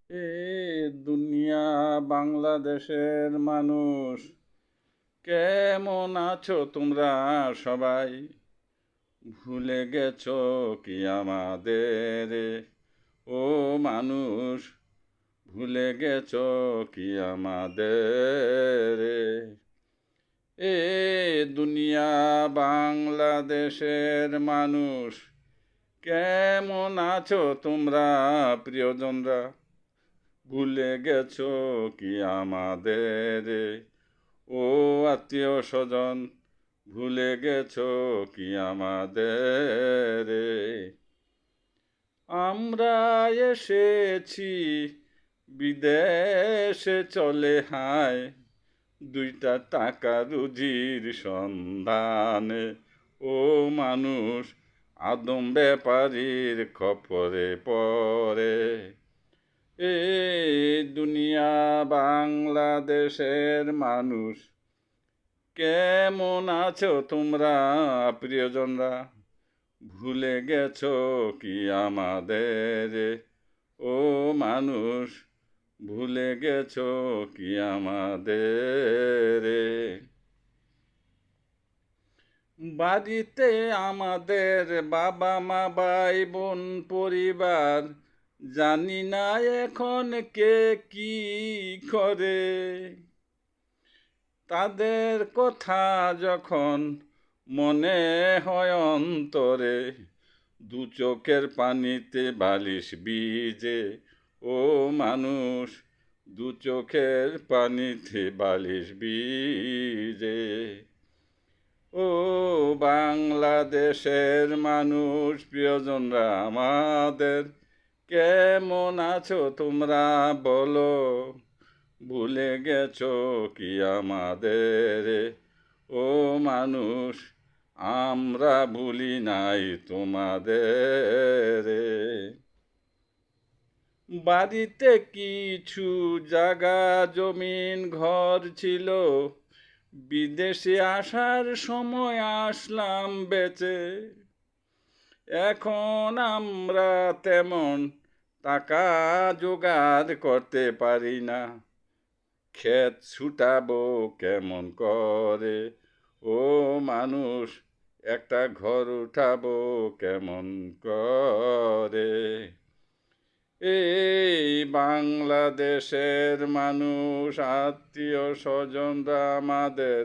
এ দুনিয়া বাংলাদেশের মানুষ, কেমন আছো তোমরা সবাই? ভুলে গেছো কি আমাদের? ও মানুষ, ভুলে গেছো কি আমাদের? এ দুনিয়া বাংলাদেশের মানুষ, কেমন আছো তোমরা প্রিয়জনরা? ভুলে গেছো কি আমাদের? ও আত্মীয় স্বজন, ভুলে গেছো কি আমাদের? আমরা এসেছি বিদেশে চলে হায়, দুইটা টাকা রুজির সন্ধানে। ও মানুষ, আদম ব্যাপারীর খপরে পড়ে। এ দুনিয়া বাংলাদেশের মানুষ, কেমন আছো তোমরা প্রিয়জনরা? ভুলে গেছো কি আমাদের? ও মানুষ, ভুলে গেছো কি আমাদের? বাড়িতে আমাদের বাবা মা ভাই বোন পরিবার, জানি না এখন কে কি করে। তাদের কথা যখন মনে হয় অন্তরে, দু চোখের পানিতে বালিশ ভিজে। ও মানুষ, দু চোখের পানিতে বালিশ ভিজে। ও বাংলাদেশের মানুষ, প্রিয়জনরা আমাদের, কেমন আছো তোমরা বলো? ভুলে গেছো কি আমাদের? ও মানুষ, আমরা ভুলি নাই তোমাদের। বাড়িতে কিছু জায়গা জমিন ঘর ছিল, বিদেশে আসার সময় আসলাম বেচে। এখন আমরা তেমন টাকা জোগাড় করতে পারি না, ক্ষেত ছুটাবো কেমন করে? ও মানুষ, একটা ঘর উঠাবো কেমন করে? এই বাংলাদেশের মানুষ, আত্মীয় স্বজনরা আমাদের,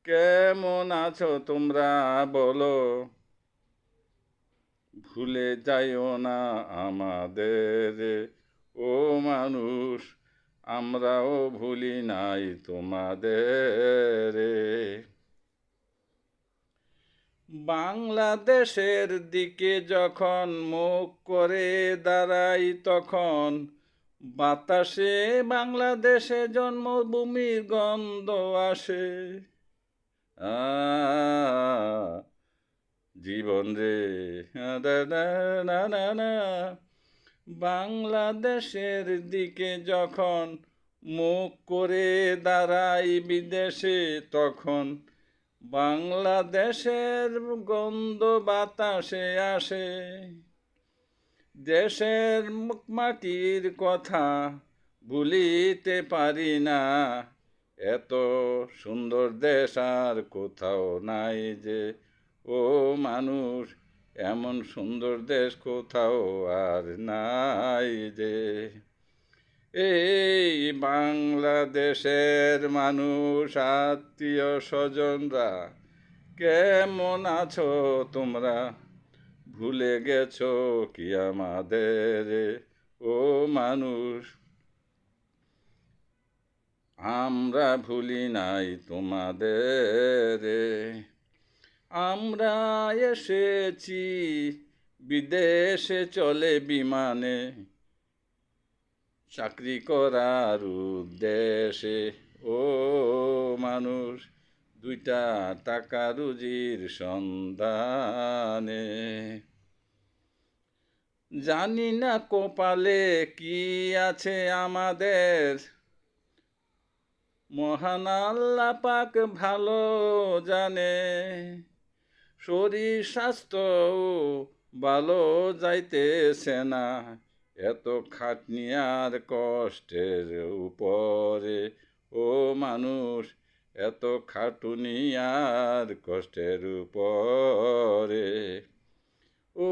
কেমন আছো তোমরা বলো? ভুলে যাইও না আমাদের। ও মানুষ, আমরাও ভুলি নাই তোমাদের। বাংলাদেশের দিকে যখন মুখ করে দাঁড়াই, তখন বাতাসে বাংলাদেশে জন্মভূমির গন্ধ আসে। জীবন রে, না না না না। বাংলাদেশের দিকে যখন মুখ করে দাঁড়াই বিদেশে, তখন বাংলাদেশের গন্ধ বাতাসে আসে। দেশের মাটির কথা ভুলিতে পারি না, এত সুন্দর দেশ আর কোথাও নাই যে। ও মানুষ, এমন সুন্দর দেশ কোথাও আর নাই যে। এই বাংলাদেশের মানুষ, আত্মীয় স্বজনরা, কেমন আছো তোমরা? ভুলে গেছো কি আমাদের? ও মানুষ, আমরা ভুলি নাই তোমাদের। আমরা এসেছি বিদেশে চলে বিমানে, চাকরি করার উদ্দেশ্যে। ও মানুষ, দুইটা টাকা রুজির সন্ধানে। জানি না কপালে কি আছে আমাদের, মহান আল্লাহ পাক ভালো জানে। শরীর স্বাস্থ্য ভালো যাইতেছে না, এত খাটনি আর কষ্টের উপরে, ও মানুষ এত খাটুনি আর কষ্টের উপরে। ও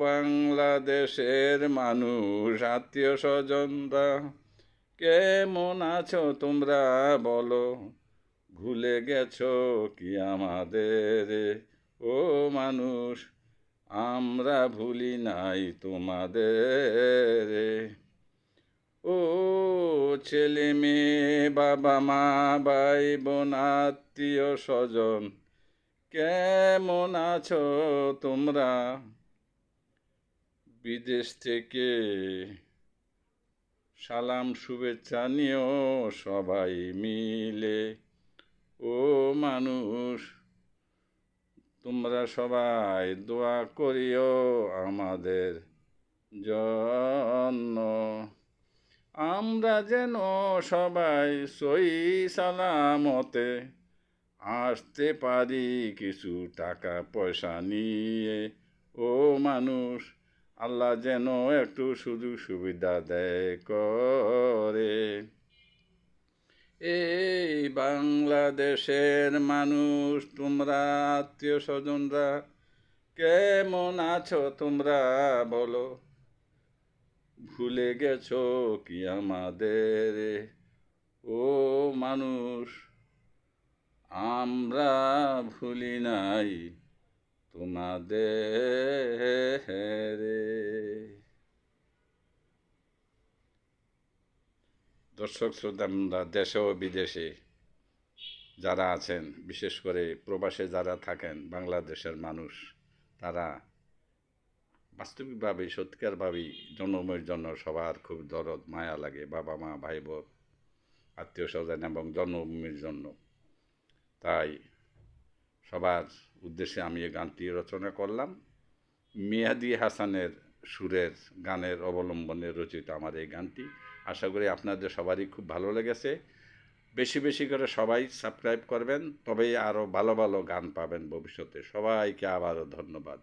বাংলাদেশের মানুষ, আত্মীয় স্বজনরা, কেমন আছো তোমরা বলো? ভুলে গেছো কি আমাদের? ও মানুষ আমরা ভুলি নাই তোমাদের। ও ছেলে মেয়ে, বাবা মা, ভাই বোন, আত্মীয় স্বজন, কেমন আছো তোমরা? বিদেশ থেকে সালাম শুভেচ্ছা নিও সবাই মিলে। ও মানুষ তোমরা সবাই দোয়া করিও আমাদের জন্য, আমরা যেন সবাই সহি সালামতে আসতে পারি কিছু টাকা পয়সা নিয়ে। ও মানুষ আল্লাহ যেন একটু সুযোগ সুবিধা দেয় করে। এই বাংলাদেশের মানুষ তোমরা, আত্মীয় স্বজনরা, কেমন আছো তোমরা বলো? ভুলে গেছো কি আমাদের? ও মানুষ আমরা ভুলি নাই তোমাদের। দর্শক শ্রোতা, দেশে ও বিদেশে যারা আছেন, বিশেষ করে প্রবাসে যারা থাকেন বাংলাদেশের মানুষ, তারা বাস্তবিকভাবে সত্যিকারভাবেই জন্মের জন্য সবার খুব দরদ মায়া লাগে, বাবা মা ভাই বোন আত্মীয় স্বজন এবং জন্মভূমির জন্য। তাই সবার উদ্দেশ্যে আমি এই গানটি রচনা করলাম। মেহেদী হাসানের সুরের গানের অবলম্বনে রচিত আমার এই গানটি। আশা করি আপনাদের সবারই খুব ভালো লেগেছে। বেশি বেশি করে সবাই সাবস্ক্রাইব করবেন, তবেই আরও ভালো ভালো গান পাবেন ভবিষ্যতে। সবাইকে আবারও ধন্যবাদ।